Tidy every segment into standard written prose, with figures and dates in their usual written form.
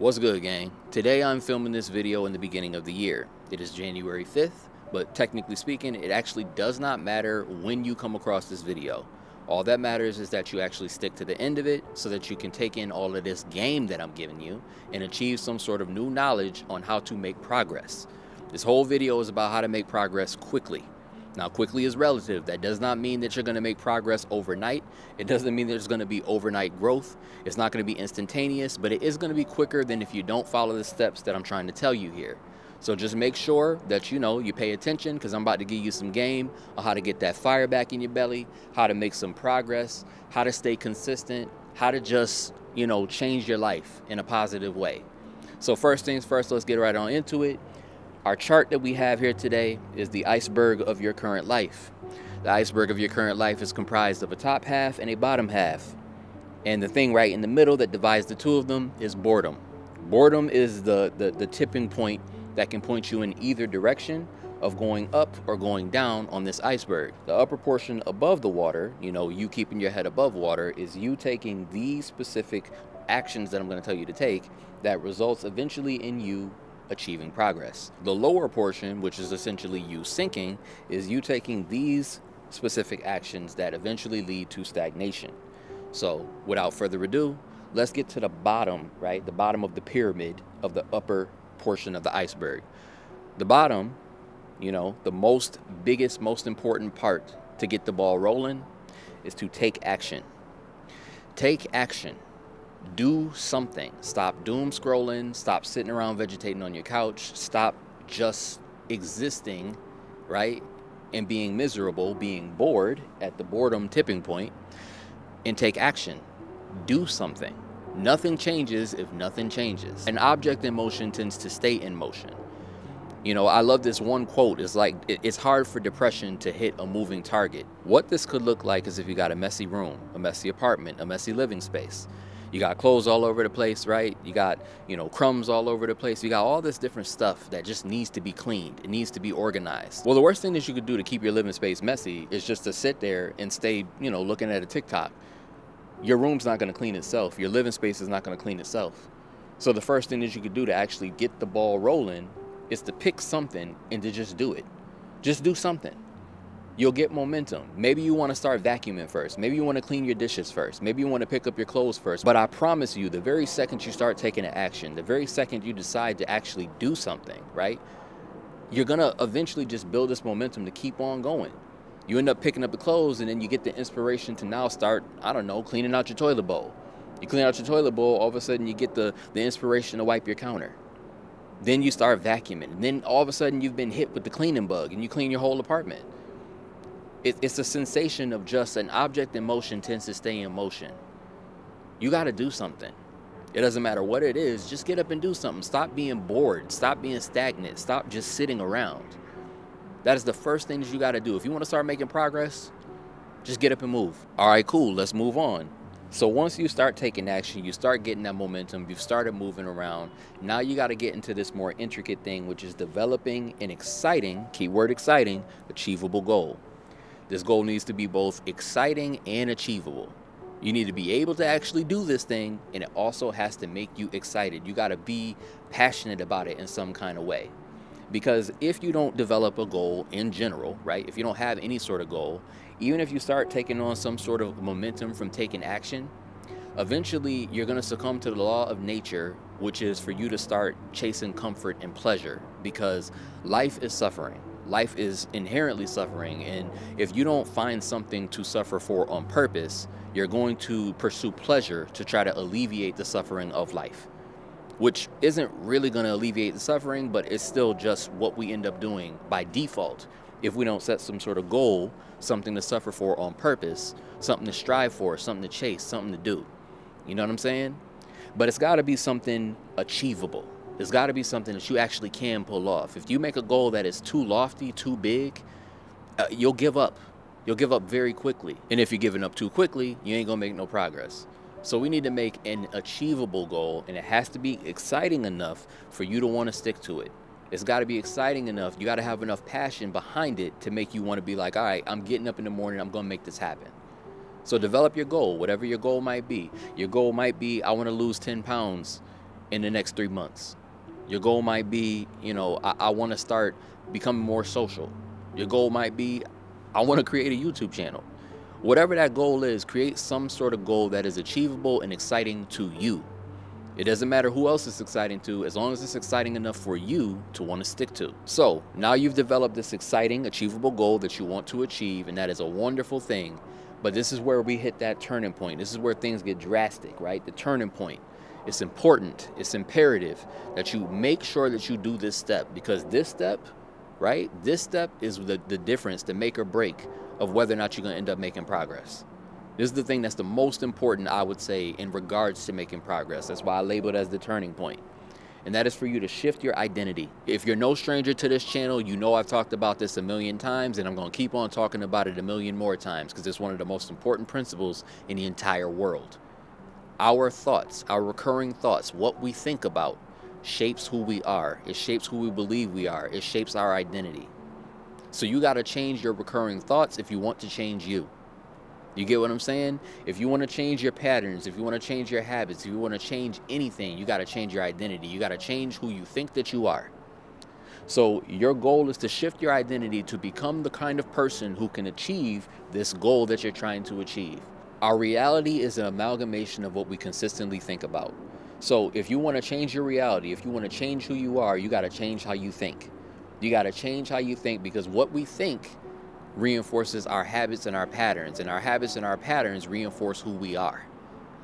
What's good, gang? Today I'm filming this video in the beginning of the year. It is January 5th, but technically speaking, it actually does not matter when you come across this video. All that matters is that you actually stick to the end of it so that you can take in all of this game that I'm giving you and achieve some sort of new knowledge on how to make progress. This whole video is about how to make progress quickly. Now, quickly is relative. That does not mean that you're going to make progress overnight. It doesn't mean there's going to be overnight growth. It's not going to be instantaneous, but it is going to be quicker than if you don't follow the steps that I'm trying to tell you here. So just make sure that you pay attention, because I'm about to give you some game on how to get that fire back in your belly, how to make some progress, how to stay consistent, how to just, change your life in a positive way. So first things first, let's get right on into it. Our chart that we have here today is the iceberg of your current life. The iceberg of your current life is comprised of a top half and a bottom half. And the thing right in the middle that divides the two of them is boredom. Boredom is the tipping point that can point you in either direction of going up or going down on this iceberg. The upper portion above the water, you keeping your head above water, is you taking these specific actions that I'm going to tell you to take that results eventually in you achieving progress. The lower portion, which is essentially you sinking, is you taking these specific actions that eventually lead to stagnation. So without further ado, let's get to the bottom, right? The bottom of the pyramid of the upper portion of the iceberg. The bottom, the biggest, most important part to get the ball rolling is to take action. Take action. Do something. Stop doom scrolling. Stop sitting around vegetating on your couch. Stop just existing, right? And being miserable, being bored at the boredom tipping point, and take action. Do something. Nothing changes if nothing changes. An object in motion tends to stay in motion. I love this one quote. It's like, it's hard for depression to hit a moving target. What this could look like is if you got a messy room, a messy apartment, a messy living space. You got clothes all over the place, right? You got, crumbs all over the place. You got all this different stuff that just needs to be cleaned. It needs to be organized. Well, the worst thing that you could do to keep your living space messy is just to sit there and stay, looking at a TikTok. Your room's not going to clean itself. Your living space is not going to clean itself. So the first thing that you could do to actually get the ball rolling is to pick something and to just do it. Just do something. You'll get momentum. Maybe you want to start vacuuming first. Maybe you want to clean your dishes first. Maybe you want to pick up your clothes first. But I promise you, the very second you start taking action, the very second you decide to actually do something, right? You're going to eventually just build this momentum to keep on going. You end up picking up the clothes, and then you get the inspiration to now start, cleaning out your toilet bowl. You clean out your toilet bowl, all of a sudden you get the inspiration to wipe your counter. Then you start vacuuming. And then all of a sudden you've been hit with the cleaning bug, and you clean your whole apartment. It's a sensation of just an object in motion tends to stay in motion. You got to do something. It doesn't matter what it is. Just get up and do something. Stop being bored. Stop being stagnant. Stop just sitting around. That is the first thing that you got to do. If you want to start making progress, just get up and move. All right, cool. Let's move on. So once you start taking action, you start getting that momentum, you've started moving around. Now you got to get into this more intricate thing, which is developing an exciting, keyword exciting, achievable goal. This goal needs to be both exciting and achievable. You need to be able to actually do this thing, and it also has to make you excited. You got to be passionate about it in some kind of way. Because if you don't develop a goal in general, right, if you don't have any sort of goal, even if you start taking on some sort of momentum from taking action, eventually you're going to succumb to the law of nature, which is for you to start chasing comfort and pleasure, because life is suffering. Life is inherently suffering, and if you don't find something to suffer for on purpose, you're going to pursue pleasure to try to alleviate the suffering of life, which isn't really going to alleviate the suffering, but it's still just what we end up doing by default if we don't set some sort of goal, something to suffer for on purpose, something to strive for, something to chase, something to do. You know what I'm saying? But it's got to be something achievable. It's got to be something that you actually can pull off. If you make a goal that is too lofty, too big, you'll give up. You'll give up very quickly. And if you're giving up too quickly, you ain't going to make no progress. So we need to make an achievable goal, and it has to be exciting enough for you to want to stick to it. It's got to be exciting enough. You got to have enough passion behind it to make you want to be like, all right, I'm getting up in the morning. I'm going to make this happen. So develop your goal, whatever your goal might be. Your goal might be, I want to lose 10 pounds in the next 3 months. Your goal might be, I want to start becoming more social. Your goal might be, I want to create a YouTube channel. Whatever that goal is, create some sort of goal that is achievable and exciting to you. It doesn't matter who else it's exciting to, as long as it's exciting enough for you to want to stick to. So now you've developed this exciting, achievable goal that you want to achieve, and that is a wonderful thing. But this is where we hit that turning point. This is where things get drastic, right? The turning point. It's important, it's imperative that you make sure that you do this step, because this step, right? This step is the difference, the make or break of whether or not you're going to end up making progress. This is the thing that's the most important, I would say, in regards to making progress. That's why I label it as the turning point. And that is for you to shift your identity. If you're no stranger to this channel, you know I've talked about this a million times, and I'm going to keep on talking about it a million more times, because it's one of the most important principles in the entire world. Our thoughts, our recurring thoughts, what we think about, shapes who we are. It shapes who we believe we are. It shapes our identity. So you got to change your recurring thoughts if you want to change you. You get what I'm saying? If you want to change your patterns, if you want to change your habits, if you want to change anything, you got to change your identity. You got to change who you think that you are. So your goal is to shift your identity to become the kind of person who can achieve this goal that you're trying to achieve. Our reality is an amalgamation of what we consistently think about. So if you want to change your reality, if you want to change who you are, you got to change how you think. You got to change how you think, because what we think reinforces our habits and our patterns, and our habits and our patterns reinforce who we are.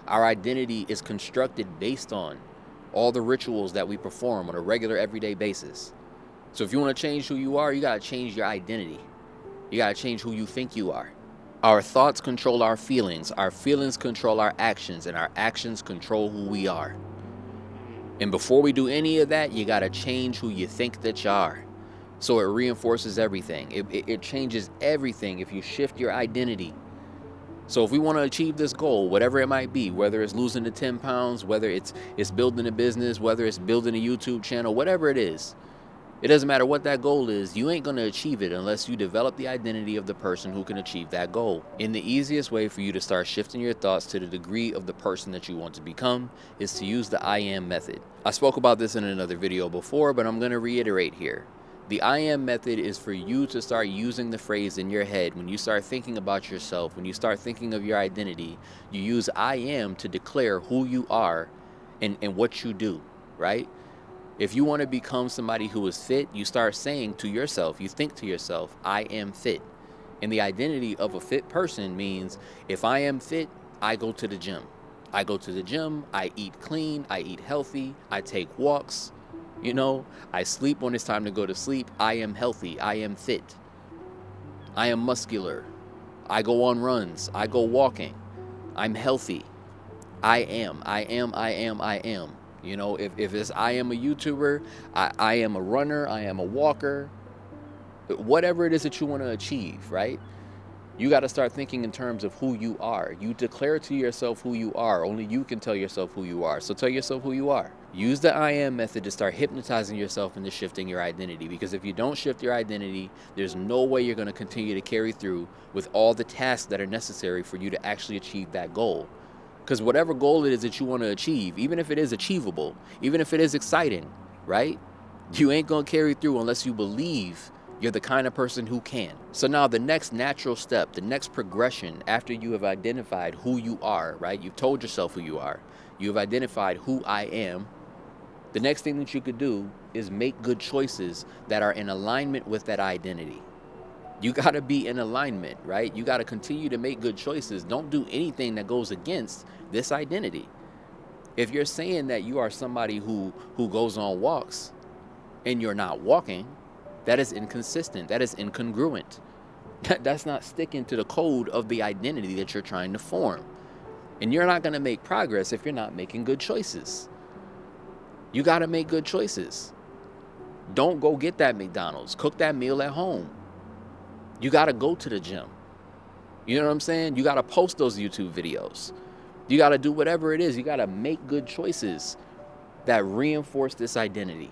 Our identity is constructed based on all the rituals that we perform on a regular, everyday basis. So if you want to change who you are, you got to change your identity. You got to change who you think you are. Our thoughts control our feelings control our actions, and our actions control who we are. And before we do any of that, you got to change who you think that you are. So it reinforces everything. It changes everything if you shift your identity. So if we want to achieve this goal, whatever it might be, whether it's losing the 10 pounds, whether it's building a business, whether it's building a YouTube channel, whatever it is, it doesn't matter what that goal is, you ain't going to achieve it unless you develop the identity of the person who can achieve that goal. And the easiest way for you to start shifting your thoughts to the degree of the person that you want to become is to use the I am method. I spoke about this in another video before, but I'm going to reiterate here. The I am method is for you to start using the phrase in your head. When you start thinking about yourself, when you start thinking of your identity, you use I am to declare who you are and what you do, right? If you want to become somebody who is fit, you start saying to yourself, you think to yourself, I am fit. And the identity of a fit person means if I am fit, I go to the gym. I go to the gym, I eat clean, I eat healthy, I take walks. I sleep when it's time to go to sleep. I am healthy. I am fit. I am muscular. I go on runs. I go walking. I'm healthy. I am. If it's I am a YouTuber, I am a runner, I am a walker, whatever it is that you want to achieve, right? You got to start thinking in terms of who you are. You declare to yourself who you are. Only you can tell yourself who you are. So tell yourself who you are. Use the I am method to start hypnotizing yourself into shifting your identity. Because if you don't shift your identity, there's no way you're going to continue to carry through with all the tasks that are necessary for you to actually achieve that goal. Because whatever goal it is that you want to achieve, even if it is achievable, even if it is exciting, right? You ain't going to carry through unless you believe you're the kind of person who can. So now the next natural step, the next progression after you have identified who you are, right? You've told yourself who you are. You've identified who I am. The next thing that you could do is make good choices that are in alignment with that identity. You got to be in alignment, right? You got to continue to make good choices. Don't do anything that goes against this identity. If you're saying that you are somebody who goes on walks and you're not walking, that is inconsistent. That is incongruent. That's not sticking to the code of the identity that you're trying to form. And you're not going to make progress if you're not making good choices. You got to make good choices. Don't go get that McDonald's. Cook that meal at home. You got to go to the gym. You know what I'm saying? You got to post those YouTube videos. You got to do whatever it is. You got to make good choices that reinforce this identity.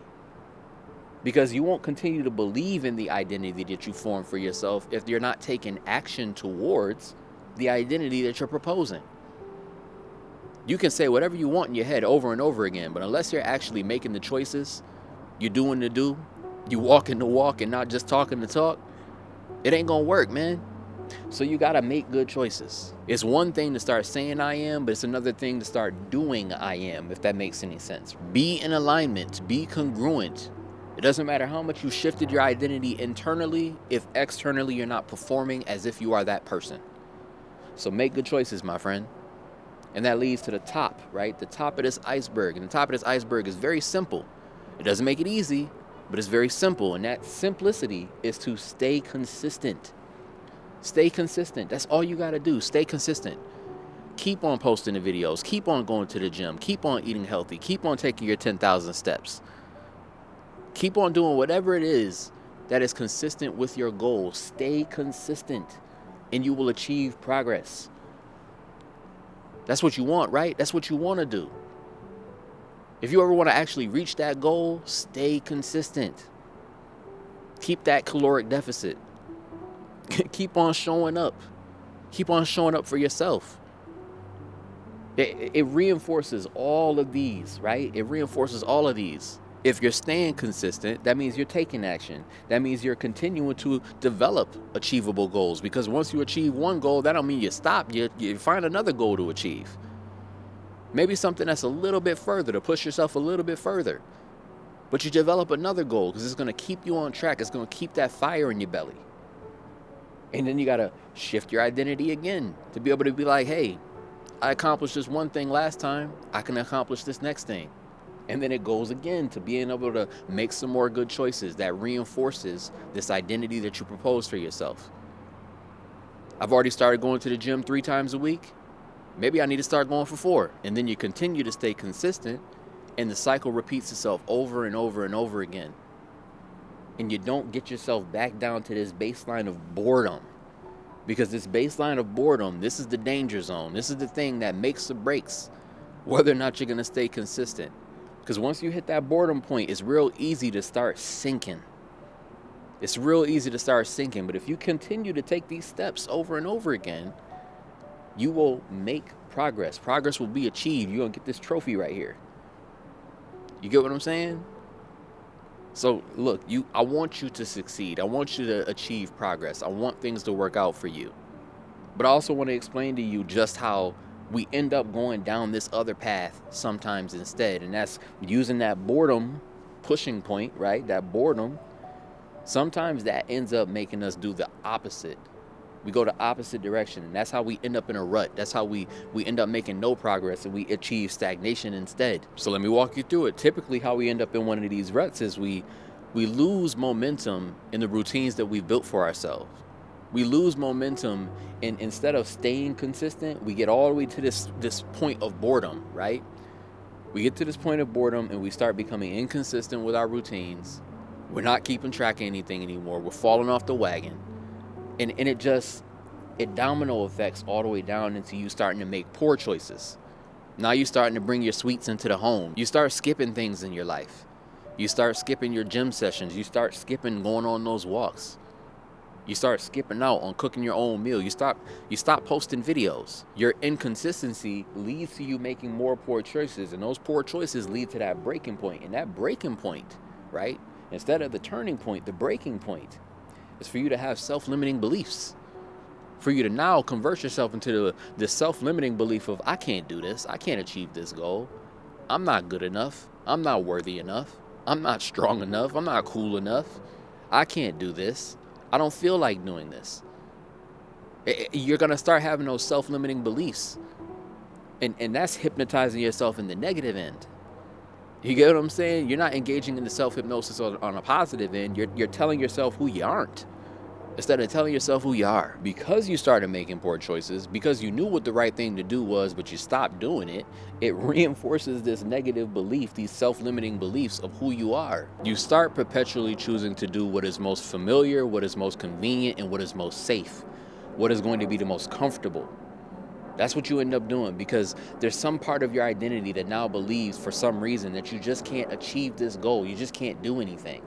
Because you won't continue to believe in the identity that you form for yourself if you're not taking action towards the identity that you're proposing. You can say whatever you want in your head over and over again, but unless you're actually making the choices, you're doing the do, you walking the walk and not just talking the talk, it ain't gonna work, man. So you gotta make good choices. It's one thing to start saying I am, but it's another thing to start doing I am, if that makes any sense. Be in alignment, be congruent. It doesn't matter how much you shifted your identity internally if externally you're not performing as if you are that person. So make good choices, my friend. And that leads to the top, right? The top of this iceberg. And the top of this iceberg is very simple. It doesn't make it easy, but it's very simple. And that simplicity is to stay consistent. Stay consistent. That's all you got to do. Stay consistent. Keep on posting the videos. Keep on going to the gym. Keep on eating healthy. Keep on taking your 10,000 steps. Keep on doing whatever it is that is consistent with your goals. Stay consistent and you will achieve progress. That's what you want, right? That's what you want to do. If you ever want to actually reach that goal, stay consistent. Keep that caloric deficit. Keep on showing up. Keep on showing up for yourself. It reinforces all of these, right? It reinforces all of these. If you're staying consistent, that means you're taking action. That means you're continuing to develop achievable goals, because once you achieve one goal, that don't mean you stop. You find another goal to achieve. Maybe something that's a little bit further, to push yourself a little bit further. But you develop another goal because it's going to keep you on track. It's going to keep that fire in your belly. And then you got to shift your identity again to be able to be like, hey, I accomplished this one thing last time. I can accomplish this next thing. And then it goes again to being able to make some more good choices that reinforces this identity that you propose for yourself. I've already started going to the gym 3 times a week. Maybe I need to start going for 4. And then you continue to stay consistent, and the cycle repeats itself over and over and over again. And you don't get yourself back down to this baseline of boredom. Because this baseline of boredom, this is the danger zone. This is the thing that makes or breaks whether or not you're going to stay consistent. Because once you hit that boredom point, it's real easy to start sinking. It's real easy to start sinking. But if you continue to take these steps over and over again, you will make progress. Progress will be achieved. You're going to get this trophy right here. You get what I'm saying? So look, I want you to succeed. I want you to achieve progress. I want things to work out for you. But I also want to explain to you just how we end up going down this other path sometimes instead. And that's using that boredom pushing point, right? That boredom. Sometimes that ends up making us do the opposite. We go the opposite direction. And that's how we end up in a rut. That's how we end up making no progress and we achieve stagnation instead. So let me walk you through it. Typically how we end up in one of these ruts is we lose momentum in the routines that we've built for ourselves. We lose momentum, and instead of staying consistent, we get all the way to this point of boredom, right? We get to this point of boredom and we start becoming inconsistent with our routines. We're not keeping track of anything anymore. We're falling off the wagon. And it domino effects all the way down into you starting to make poor choices. Now you're starting to bring your sweets into the home. You start skipping things in your life. You start skipping your gym sessions. You start skipping going on those walks. You start skipping out on cooking your own meal. You stop posting videos. Your inconsistency leads to you making more poor choices, and those poor choices lead to that breaking point. And that breaking point, right? Instead of the turning point, the breaking point is for you to have self-limiting beliefs. For you to now convert yourself into the self-limiting belief of, I can't do this. I can't achieve this goal. I'm not good enough. I'm not worthy enough. I'm not strong enough. I'm not cool enough. I can't do this. I don't feel like doing this. You're going to start having those self-limiting beliefs. And that's hypnotizing yourself in the negative end. You get what I'm saying? You're not engaging in the self-hypnosis on a positive end. You're telling yourself who you aren't instead of telling yourself who you are. Because you started making poor choices, because you knew what the right thing to do was, but you stopped doing it, it reinforces this negative belief, these self-limiting beliefs of who you are. You start perpetually choosing to do what is most familiar, what is most convenient, and what is most safe, what is going to be the most comfortable. That's what you end up doing, because there's some part of your identity that now believes for some reason that you just can't achieve this goal. You just can't do anything.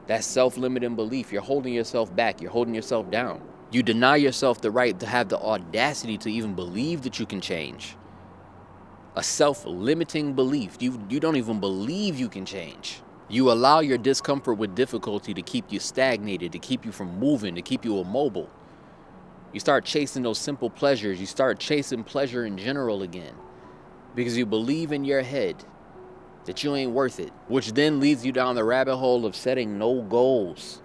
That self-limiting belief, you're holding yourself back. You're holding yourself down. You deny yourself the right to have the audacity to even believe that you can change. a self-limiting belief. You don't even believe you can change. You allow your discomfort with difficulty to keep you stagnated, to keep you from moving, to keep you immobile. You start chasing those simple pleasures. You start chasing pleasure in general again because you believe in your head that you ain't worth it, which then leads you down the rabbit hole of setting no goals.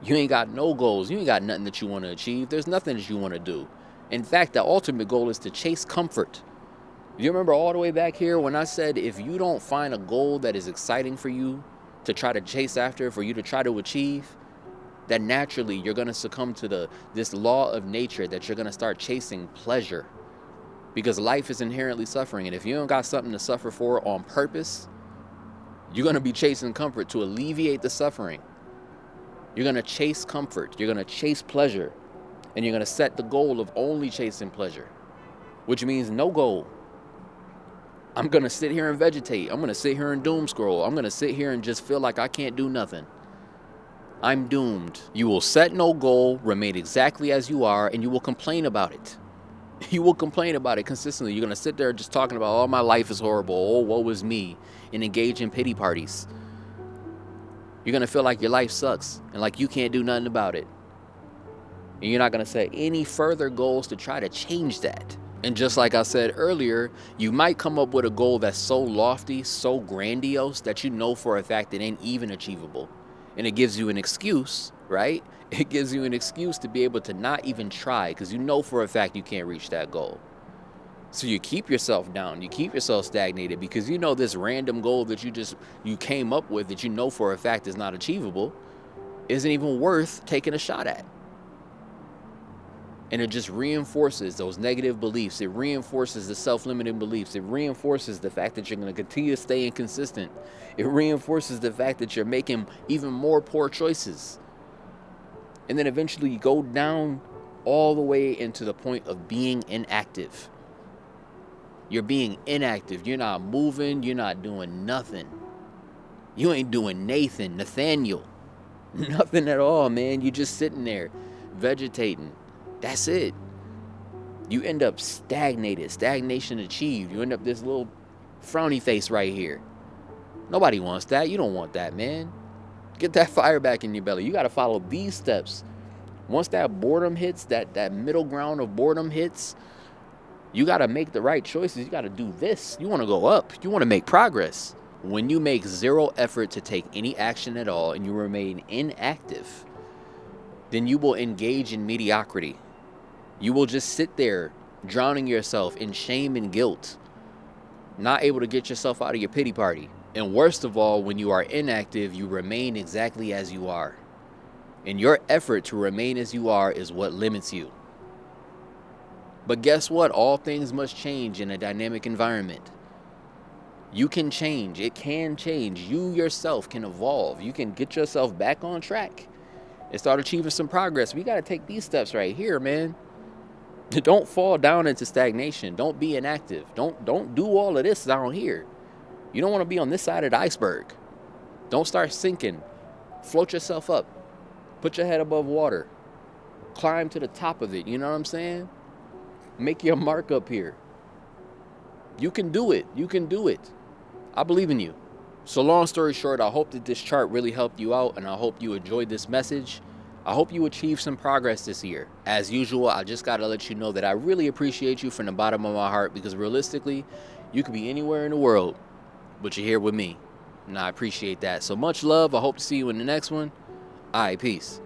You ain't got no goals. You ain't got nothing that you want to achieve. There's nothing that you want to do. In fact, the ultimate goal is to chase comfort. You remember all the way back here when I said if you don't find a goal that is exciting for you to try to chase after, for you to try to achieve, that naturally you're going to succumb to this law of nature that you're going to start chasing pleasure, because life is inherently suffering. And if you don't got something to suffer for on purpose, you're going to be chasing comfort to alleviate the suffering. You're going to chase comfort. You're going to chase pleasure. And you're going to set the goal of only chasing pleasure, which means no goal. I'm going to sit here and vegetate. I'm going to sit here and doom scroll. I'm going to sit here and just feel like I can't do nothing. I'm doomed. You will set no goal, remain exactly as you are, and you will complain about it. You will complain about it consistently. You're going to sit there just talking about, oh, my life is horrible. Oh, woe is me, and engage in pity parties. You're going to feel like your life sucks and like you can't do nothing about it. And you're not going to set any further goals to try to change that. And just like I said earlier, you might come up with a goal that's so lofty, so grandiose that you know for a fact it ain't even achievable. And it gives you an excuse, right? It gives you an excuse to be able to not even try because you know for a fact you can't reach that goal. So you keep yourself down, you keep yourself stagnated because you know this random goal that you came up with that you know for a fact is not achievable isn't even worth taking a shot at. And it just reinforces those negative beliefs. It reinforces the self-limiting beliefs. It reinforces the fact that you're going to continue to stay inconsistent. It reinforces the fact that you're making even more poor choices. And then eventually you go down all the way into the point of being inactive. You're being inactive. You're not moving. You're not doing nothing. You ain't doing Nathaniel. Nothing at all, man. You're just sitting there vegetating. That's it. You end up stagnated. Stagnation achieved. You end up this little frowny face right here. Nobody wants that. You don't want that, man. Get that fire back in your belly. You got to follow these steps. Once that boredom hits, that middle ground of boredom hits, you got to make the right choices. You got to do this. You want to go up. You want to make progress. When you make zero effort to take any action at all and you remain inactive, then you will engage in mediocrity. You will just sit there drowning yourself in shame and guilt, not able to get yourself out of your pity party. And worst of all, when you are inactive, you remain exactly as you are. And your effort to remain as you are is what limits you. But guess what? All things must change in a dynamic environment. You can change. It can change. You yourself can evolve. You can get yourself back on track and start achieving some progress. We got to take these steps right here, man. Don't fall down into stagnation. Don't be inactive. Don't do all of this down here. You don't want to be on this side of the iceberg. Don't start sinking. Float yourself up. Put your head above water. Climb to the top of it. You know what I'm saying? Make your mark up here. You can do it. You can do it. I believe in you. So long story short, I hope that this chart really helped you out, and I hope you enjoyed this message. I hope you achieve some progress this year. As usual, I just got to let you know that I really appreciate you from the bottom of my heart, because realistically, you could be anywhere in the world, but you're here with me, and I appreciate that. So much love. I hope to see you in the next one. All right, peace.